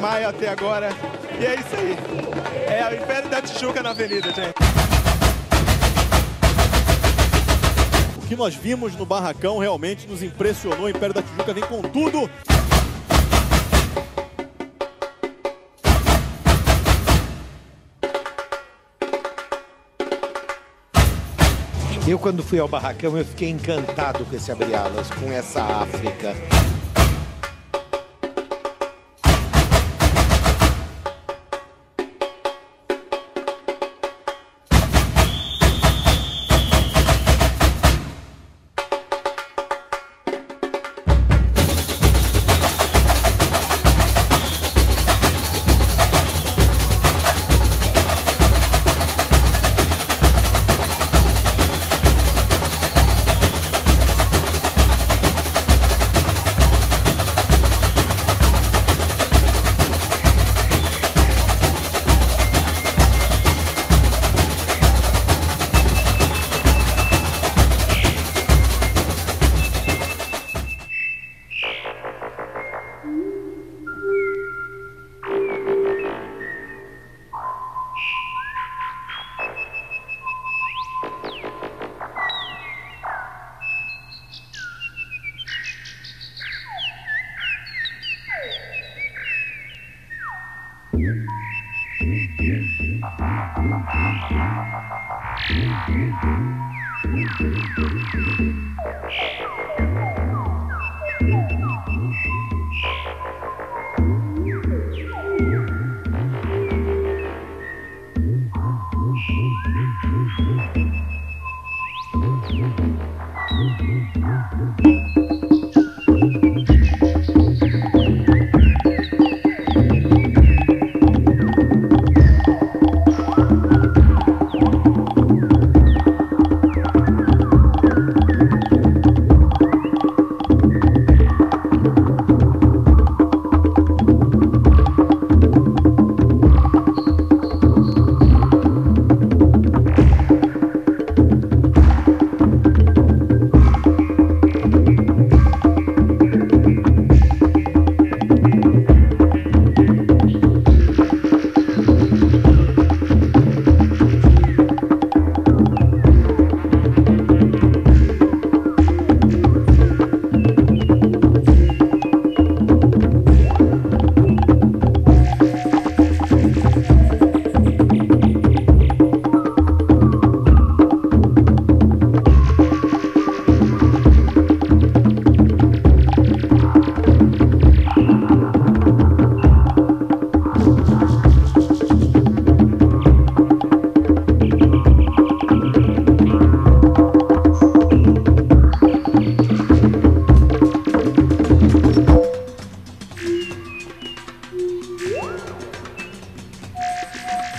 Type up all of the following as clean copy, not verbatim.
maio até agora. E é isso aí. É o Império da Tijuca na avenida, gente. O que nós vimos no Barracão realmente nos impressionou. O Império da Tijuca vem com tudo. Eu, quando fui ao Barracão, eu fiquei encantado com esse abre-alas, com essa África.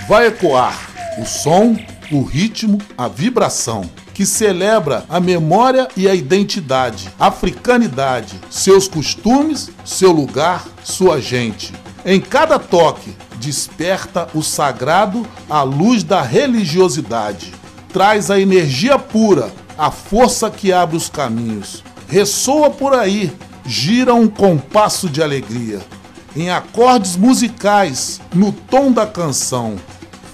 Vai ecoar o som, o ritmo, a vibração, que celebra a memória e a identidade, a africanidade, seus costumes, seu lugar, sua gente. Em cada toque, desperta o sagrado à luz da religiosidade. Traz a energia pura, a força que abre os caminhos. Ressoa por aí, gira um compasso de alegria. Em acordes musicais, no tom da canção.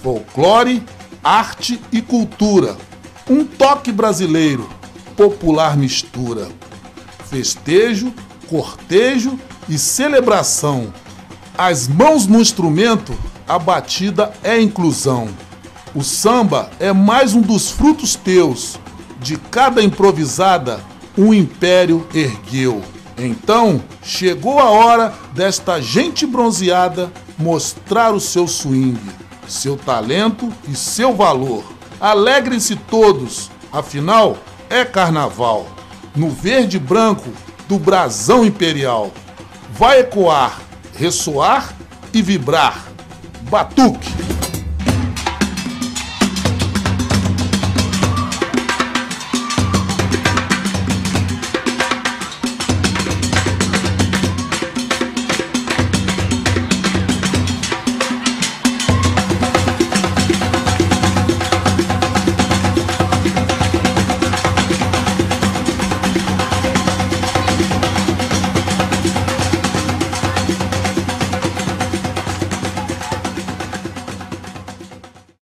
Folclore, arte e cultura. Um toque brasileiro, popular mistura. Festejo, cortejo e celebração. As mãos no instrumento, a batida é inclusão. O samba é mais um dos frutos teus. De cada improvisada, um império ergueu. Então, chegou a hora desta gente bronzeada mostrar o seu swing, seu talento e seu valor. Alegrem-se todos, afinal, é carnaval. No verde e branco do brasão imperial. Vai ecoar, ressoar e vibrar. Batuque!